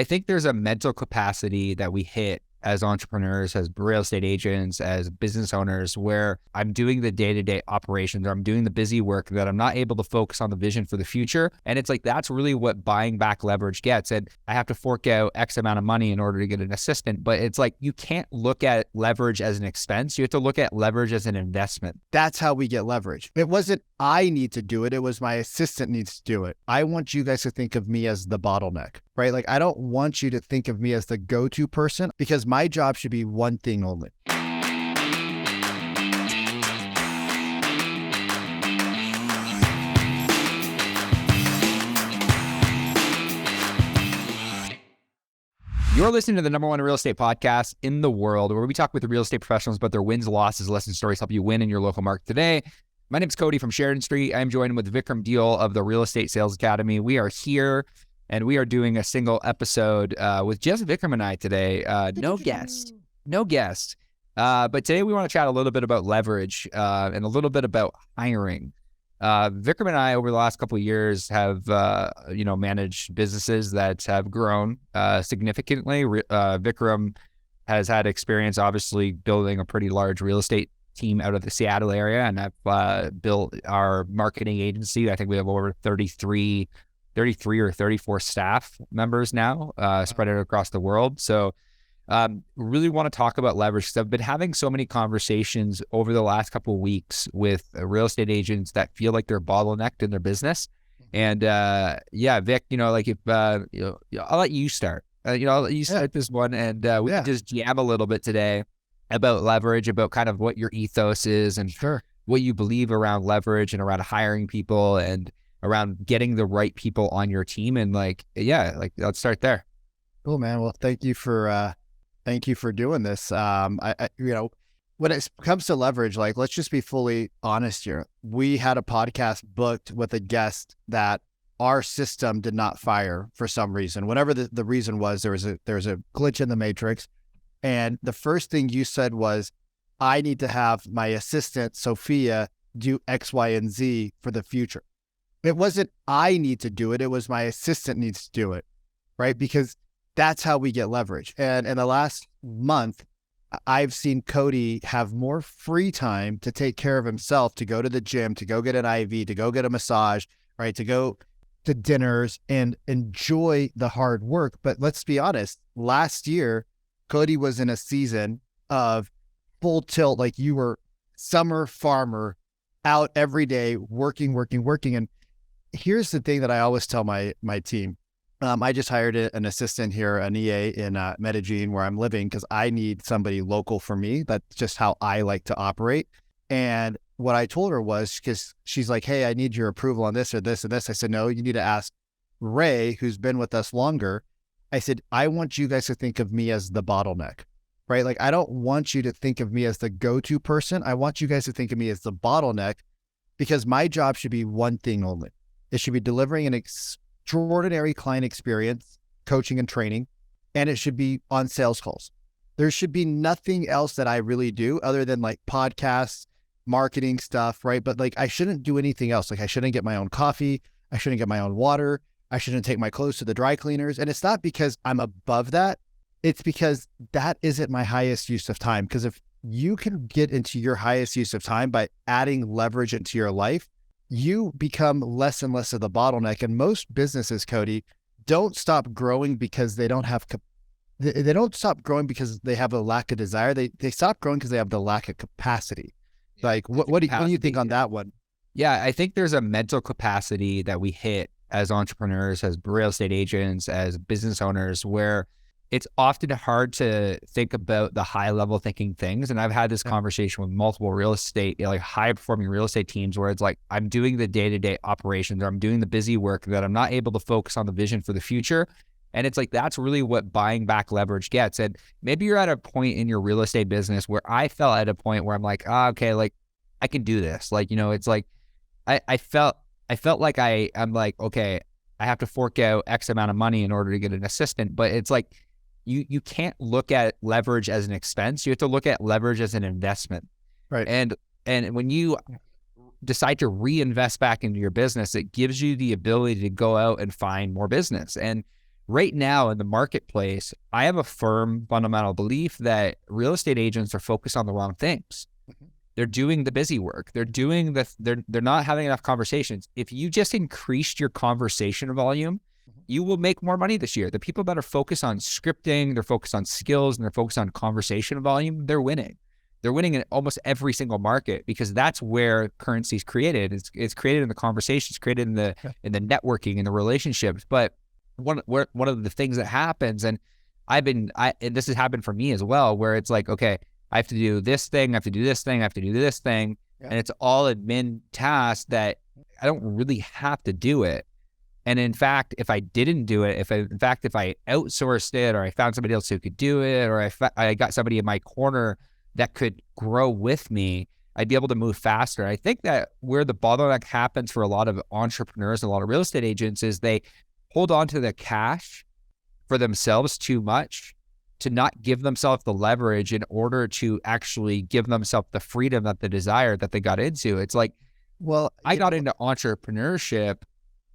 I think there's a mental capacity that we hit as entrepreneurs, as real estate agents, as business owners, where I'm doing the day-to-day operations, or I'm doing the busy work that I'm not able to focus on the vision for the future. And it's like, that's really what buying back leverage gets. And I have to fork out X amount of money in order to get an assistant. But it's like, you can't look at leverage as an expense. You have to look at leverage as an investment. That's how we get leverage. It wasn't I need to do it. It was my assistant needs to do it. I want you guys to think of me as the bottleneck, right? Like, I don't want you to think of me as the go-to person, because my job should be one thing only. You're listening to the #1 real estate podcast in the world, where we talk with the real estate professionals about their wins, losses, lessons, stories, help you win in your local market today. My name is Cody from Sheridan Street. I'm joined with Vikram Deol of the Real Estate Sales Academy. We are here and we are doing a single episode with just Vikram and I today. No guest. But today we want to chat a little bit about leverage and a little bit about hiring. Vikram and I, over the last couple of years, have managed businesses that have grown significantly. Vikram has had experience, obviously, building a pretty large real estate team out of the Seattle area, and I've built our marketing agency. I think we have over 33 or 34 staff members now, spread out across the world. So really want to talk about leverage, because I've been having so many conversations over the last couple of weeks with real estate agents that feel like they're bottlenecked in their business. And Vic, I'll let you start. I'll let you start this one, and we can just jam a little bit today about leverage, about kind of what your ethos is, and what you believe around leverage and around hiring people and around getting the right people on your team. And let's start there. Cool, man. Well, thank you for doing this. When it comes to leverage, like, let's just be fully honest here. We had a podcast booked with a guest that our system did not fire for some reason. Whatever the reason was, there was a glitch in the matrix. And the first thing you said was, I need to have my assistant, Sophia, do X, Y, and Z for the future. It wasn't I need to do it. It was my assistant needs to do it, right? Because that's how we get leverage. And in the last month, I've seen Cody have more free time to take care of himself, to go to the gym, to go get an IV, to go get a massage, right? To go to dinners and enjoy the hard work. But let's be honest, last year, Cody was in a season of full tilt, like you were summer farmer, out every day, working. And here's the thing that I always tell my team. I just hired an assistant here, an EA in Medellin, where I'm living, because I need somebody local for me. That's just how I like to operate. And what I told her was, because she's like, hey, I need your approval on this or this and this. I said, no, you need to ask Ray, who's been with us longer. I said, I want you guys to think of me as the bottleneck, right? Like, I don't want you to think of me as the go-to person. I want you guys to think of me as the bottleneck, because my job should be one thing only. It should be delivering an extraordinary client experience, coaching and training, and it should be on sales calls. There should be nothing else that I really do other than like podcasts, marketing stuff, right? But like, I shouldn't do anything else. Like, I shouldn't get my own coffee. I shouldn't get my own water. I shouldn't take my clothes to the dry cleaners. And it's not because I'm above that. It's because that isn't my highest use of time. Because if you can get into your highest use of time by adding leverage into your life, you become less and less of the bottleneck. And most businesses, Cody, don't stop growing because they don't stop growing because they have a lack of desire. They stop growing because they have the lack of capacity. Like, what do you think on that one? Yeah, I think there's a mental capacity that we hit as entrepreneurs, as real estate agents, as business owners, where it's often hard to think about the high level thinking things. And I've had this conversation with multiple real estate, like high performing real estate teams, where it's like, I'm doing the day-to-day operations, or I'm doing the busy work that I'm not able to focus on the vision for the future. And it's like, that's really what buying back leverage gets. And maybe you're at a point in your real estate business where I felt at a point where I'm like, okay, like I can do this. Like, it's like, I felt like I'm like, okay, I have to fork out X amount of money in order to get an assistant. But it's like, you can't look at leverage as an expense. You have to look at leverage as an investment. Right. And when you decide to reinvest back into your business, it gives you the ability to go out and find more business. And right now in the marketplace, I have a firm fundamental belief that real estate agents are focused on the wrong things. They're doing the busy work. They're not having enough conversations. If you just increased your conversation volume, you will make more money this year. The people that are focused on scripting, they're focused on skills, and they're focused on conversation volume, they're winning. They're winning in almost every single market because that's where currency is created. It's created in the conversations, created in the networking, in the relationships. But one of the things that happens, and this has happened for me as well, where it's like, okay, I have to do this thing, I have to do this thing, I have to do this thing, and it's all admin tasks that I don't really have to do it. And in fact, if I didn't do it, if I outsourced it, or I found somebody else who could do it, or I got somebody in my corner that could grow with me, I'd be able to move faster. I think that where the bottleneck happens for a lot of entrepreneurs and a lot of real estate agents is they hold on to the cash for themselves too much to not give themselves the leverage in order to actually give themselves the freedom that they desire that they got into. It's like, well, I got into entrepreneurship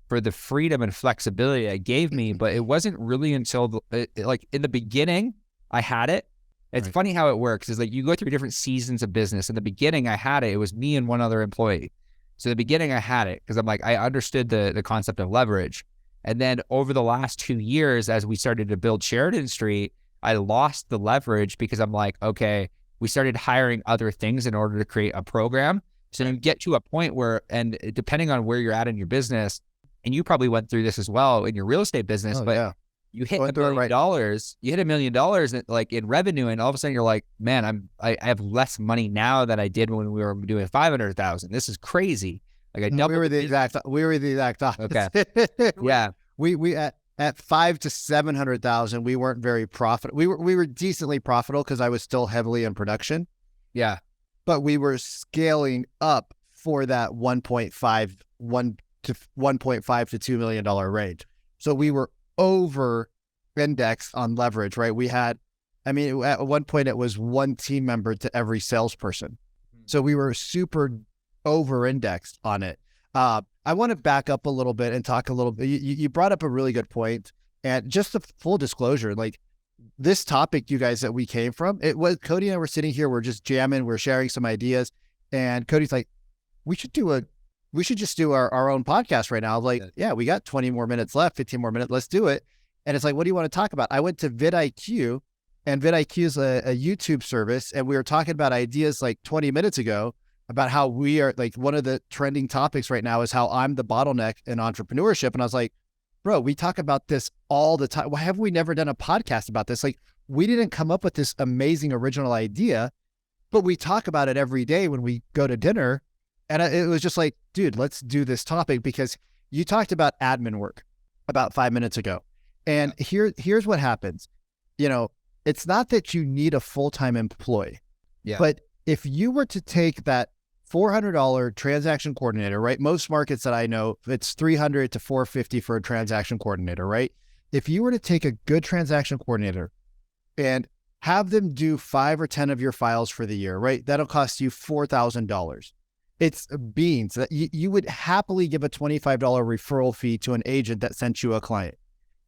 for the freedom and flexibility it gave me, but it wasn't really until like in the beginning I had it. It's funny how it works. Is like you go through different seasons of business. In the beginning I had it. It was me and one other employee. So in the beginning I had it because I'm like, I understood the concept of leverage. And then over the last 2 years, as we started to build Sheridan Street, I lost the leverage because I'm like, okay, we started hiring other things in order to create a program. So you get to a point where, and depending on where you're at in your business, and you probably went through this as well in your real estate business, you hit $1 million, you hit $1 million like in revenue, and all of a sudden you're like, man, I have less money now than I did when we were doing 500,000. This is crazy. Like we were the exact opposite. Okay. Yeah. We at 500,000 to 700,000, we weren't very profitable. We were decently profitable because I was still heavily in production. Yeah. But we were scaling up for that 1.5 to $2 million range. So we were over indexed on leverage, right? We had, at one point it was one team member to every salesperson. So we were super over indexed on it. I want to back up a little bit and talk a little bit. You brought up a really good point, and just a full disclosure, like this topic, you guys, that we came from, it was Cody and I were sitting here, we're just jamming, we're sharing some ideas, and Cody's like, we should just do our own podcast right now. I'm like, yeah, we got 20 more minutes left, 15 more minutes, let's do it. And it's like, what do you want to talk about? I went to vidIQ, and vidIQ is a YouTube service, and we were talking about ideas like 20 minutes ago about how we are, like, one of the trending topics right now is how I'm the bottleneck in entrepreneurship. And I was like, bro, we talk about this all the time. Why have we never done a podcast about this? Like, we didn't come up with this amazing original idea, but we talk about it every day when we go to dinner. And it was just like, dude, let's do this topic, because you talked about admin work about 5 minutes ago. And here's what happens. It's not that you need a full-time employee, but if you were to take that $400 transaction coordinator, right? Most markets that I know, it's $300 to $450 for a transaction coordinator, right? If you were to take a good transaction coordinator and have them do 5 or 10 of your files for the year, right? That'll cost you $4,000. It's beans. That you would happily give a $25 referral fee to an agent that sent you a client.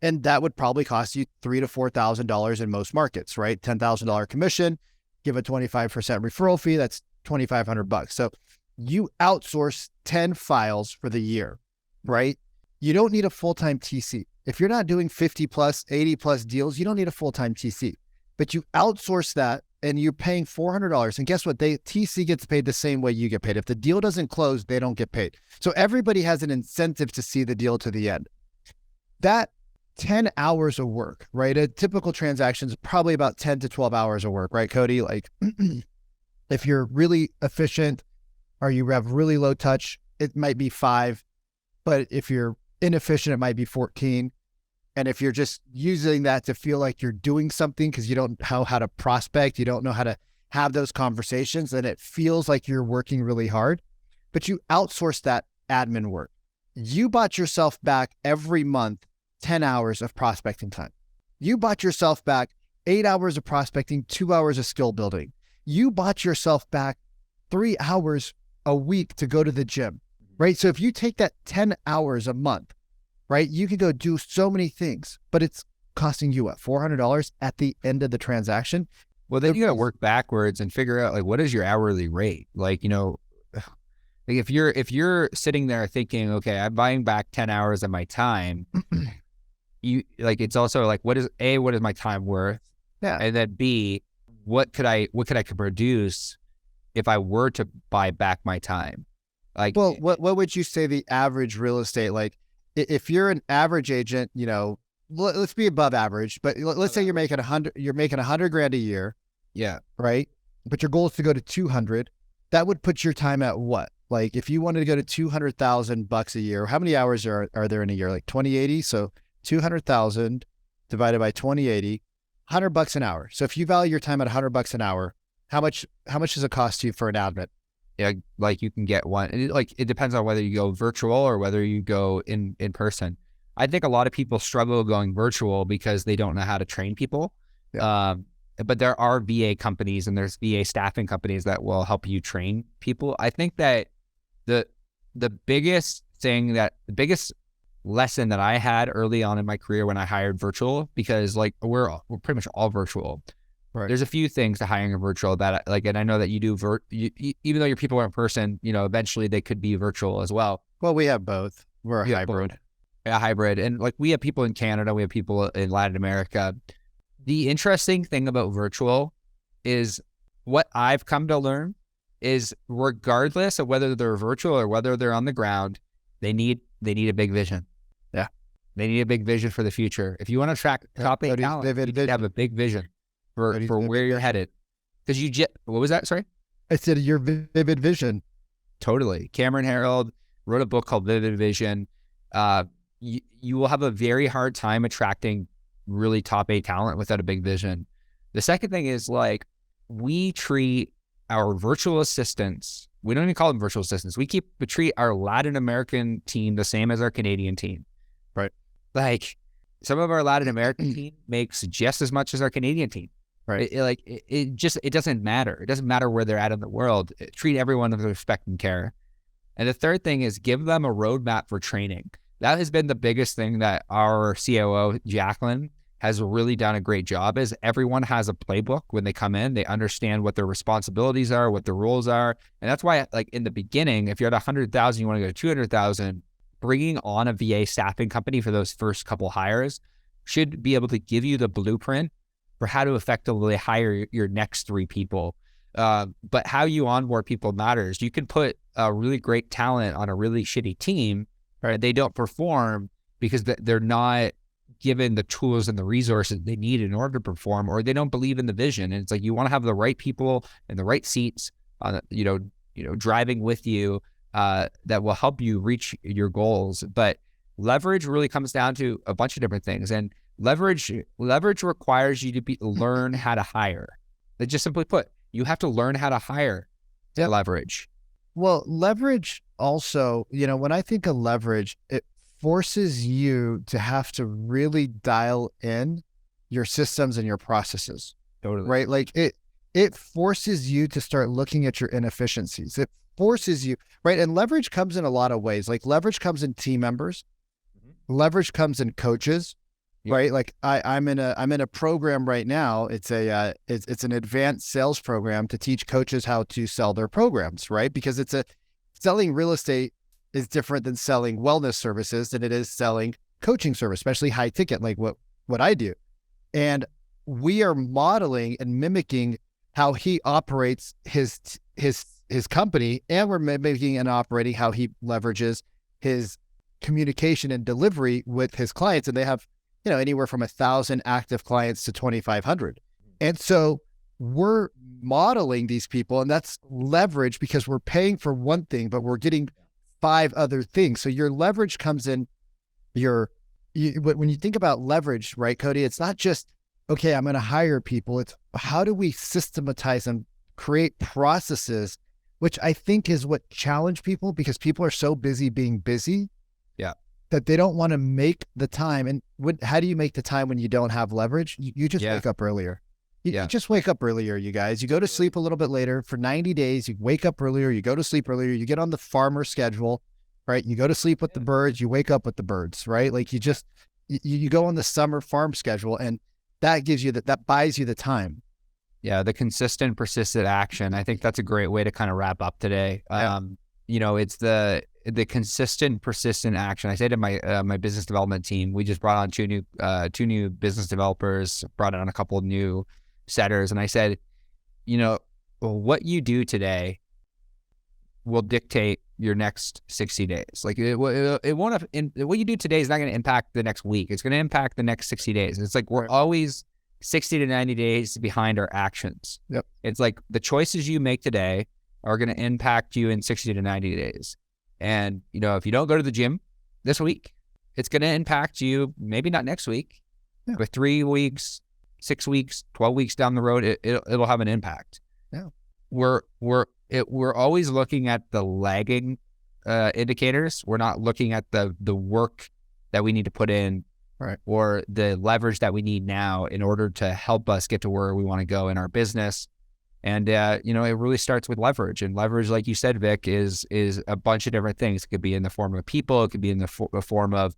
And that would probably cost you $3,000 to $4,000 in most markets, right? $10,000 commission, give a 25% referral fee. That's $2,500. So you outsource 10 files for the year, right? You don't need a full-time TC. If you're not doing 50 plus, 80 plus deals, you don't need a full-time TC, but you outsource that and you're paying $400. And guess what? TC gets paid the same way you get paid. If the deal doesn't close, they don't get paid. So everybody has an incentive to see the deal to the end. That 10 hours of work, right? A typical transaction is probably about 10 to 12 hours of work, right, Cody? Like if you're really efficient or you have really low touch, it might be 5, but if you're inefficient, it might be 14. And if you're just using that to feel like you're doing something because you don't know how to prospect, you don't know how to have those conversations, then it feels like you're working really hard, but you outsource that admin work. You bought yourself back every month 10 hours of prospecting time. You bought yourself back 8 hours of prospecting, 2 hours of skill building. You bought yourself back 3 hours a week to go to the gym, right? So if you take that 10 hours a month right? You could go do so many things, but it's costing you what, $400 at the end of the transaction. Well, then you got to work backwards and figure out like, what is your hourly rate? Like, like if you're sitting there thinking, okay, I'm buying back 10 hours of my time, it's also like, what is my time worth? Yeah. And then B, what could I produce if I were to buy back my time? Like, well, what would you say the average real estate, like if you're an average agent, let's be above average, but let's say you're making $100,000 a year. Yeah. Right. But your goal is to go to 200. That would put your time at what? Like if you wanted to go to $200,000 a year, how many hours are there in a year? Like 2080. So 200,000 divided by 2080, $100 an hour. So if you value your time at $100 an hour, how much does it cost you for an admin? Yeah, like you can get one. It depends on whether you go virtual or whether you go in person. I think a lot of people struggle going virtual because they don't know how to train people. Yeah. But there are VA companies and there's VA staffing companies that will help you train people. I think that the biggest lesson that I had early on in my career when I hired virtual, because like we're pretty much all virtual. Right. There's a few things to hiring a virtual that like, and I know that you do even though your people are in person, eventually they could be virtual as well. Well, we have both. We're a hybrid. A hybrid. And like we have people in Canada, we have people in Latin America. The interesting thing about virtual is what I've come to learn is regardless of whether they're virtual or whether they're on the ground, they need a big vision. Yeah. They need a big vision for the future. If you want to attract top talent, you need to have a big vision for where you're headed. Because what was that? Sorry? I said your vivid vision. Totally. Cameron Herold wrote a book called Vivid Vision. You will have a very hard time attracting really top A talent without a big vision. The second thing is like, we treat our virtual assistants, we don't even call them virtual assistants. We treat our Latin American team the same as our Canadian team. Right. Like some of our Latin American team makes just as much as our Canadian team. Right. It doesn't matter. It doesn't matter where they're at in the world. Treat everyone with respect and care. And the third thing is give them a roadmap for training. That has been the biggest thing that our COO, Jacqueline, has really done a great job is everyone has a playbook when they come in. They understand what their responsibilities are, what their roles are. And that's why like in the beginning, if you're at 100,000, you want to go to 200,000, bringing on a VA staffing company for those first couple hires should be able to give you the blueprint for how to effectively hire your next 3 people. But how you onboard people matters. You can put a really great talent on a really shitty team, right? They don't perform because they're not given the tools and the resources they need in order to perform, or they don't believe in the vision. And it's like, you want to have the right people in the right seats, driving with you, that will help you reach your goals. But leverage really comes down to a bunch of different things. And leverage requires you to learn how to hire. They just simply put, you have to learn how to hire. Yep. Leverage. Well, leverage also, when I think of leverage, it forces you to have to really dial in your systems and your processes. Totally. Right? Like it forces you to start looking at your inefficiencies. It forces you, right? And leverage comes in a lot of ways. Like leverage comes in team members. Mm-hmm. Leverage comes in coaches. Yep. Right? Like I'm in a program right now. It's an advanced sales program to teach coaches how to sell their programs, right? Because selling real estate is different than selling wellness services than it is selling coaching service, especially high ticket, like what I do. And we are modeling and mimicking how he operates his company, and we're mimicking and operating how he leverages his communication and delivery with his clients. And they have, anywhere from 1,000 active clients to 2,500. And so we're modeling these people, and that's leverage because we're paying for one thing, but we're getting 5 other things. So your leverage comes in when you think about leverage, right, Cody, it's not just, okay, I'm going to hire people. It's how do we systematize and create processes, which I think is what challenge people, because people are so busy being busy. Yeah. That they don't want to make the time. And how do you make the time when you don't have leverage? You just wake up earlier. You just wake up earlier, you guys. You go to sleep a little bit later for 90 days. You wake up earlier. You go to sleep earlier. You get on the farmer schedule. right? You go to sleep with the birds, you wake up with the birds, right? Like you go on the summer farm schedule, and that gives you that buys you the time. Yeah, the consistent, persistent action. I think that's a great way to kind of wrap up today. Yeah. It's the consistent, persistent action. I say to my my business development team, we just brought on two new business developers, brought on a couple of new setters, and I said, what you do today will dictate your next 60 days. Like it won't what you do today is not going to impact the next week. It's going to impact the next 60 days. It's like we're always 60 to 90 days behind our actions. Yep. It's like the choices you make today are going to impact you in 60 to 90 days. And, if you don't go to the gym this week, it's going to impact you, maybe not next week, but 3 weeks, 6 weeks, 12 weeks down the road, it'll have an impact. Yeah. We're always looking at the lagging indicators. We're not looking at the work that we need to put in, right, or the leverage that we need now in order to help us get to where we want to go in our business. And it really starts with leverage. And leverage, like you said, Vic, is a bunch of different things. It could be in the form of people. It could be in the form of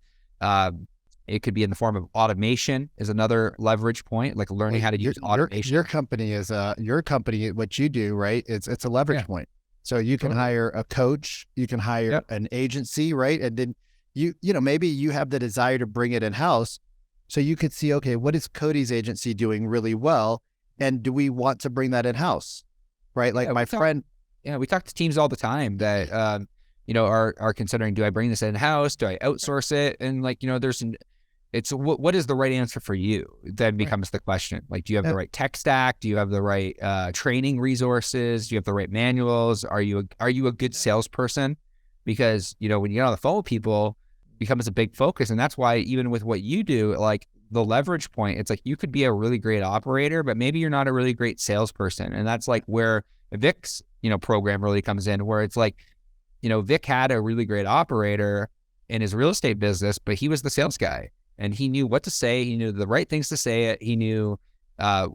automation is another leverage point, like learning how to use automation. Your company is what you do, right? It's a leverage point. So you can hire a coach, you can hire an agency, right? And then maybe you have the desire to bring it in-house. So you could see, okay, what is Cody's agency doing really well? And do we want to bring that in-house? Right? Like my friend. Yeah, we talk to teams all the time that, are considering, do I bring this in-house? Do I outsource it? And what is the right answer for you? Then becomes the question. Like, do you have the right tech stack? Do you have the right training resources? Do you have the right manuals? Are you a good salesperson? Because, when you get on the phone with people, it becomes a big focus. And that's why even with what you do, like the leverage point, it's like you could be a really great operator, but maybe you're not a really great salesperson. And that's like where Vic's, program really comes in, where it's like, Vic had a really great operator in his real estate business, but he was the sales guy. And he knew what to say. He knew the right things to say it. He knew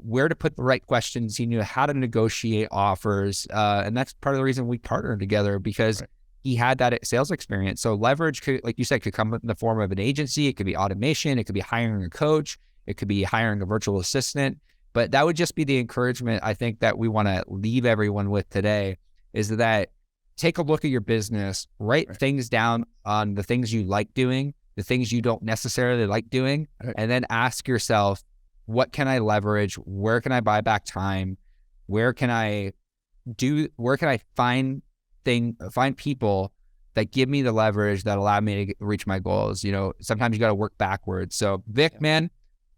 where to put the right questions. He knew how to negotiate offers. And that's part of the reason we partnered together, because he had that sales experience. So leverage, like you said, could come in the form of an agency. It could be automation. It could be hiring a coach. It could be hiring a virtual assistant. But that would just be the encouragement I think that we want to leave everyone with today, is that take a look at your business, write things down on the things you like doing, the things you don't necessarily like doing, and then ask yourself, what can I leverage? Where can I buy back time? Where can I find people that give me the leverage that allow me to reach my goals? Sometimes you got to work backwards. So Vic, man,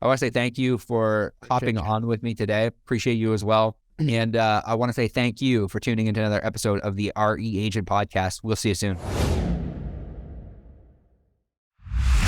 I want to say thank you for hopping on with me today. Appreciate you as well. And I want to say thank you for tuning into another episode of the RE Agent Podcast. We'll see you soon.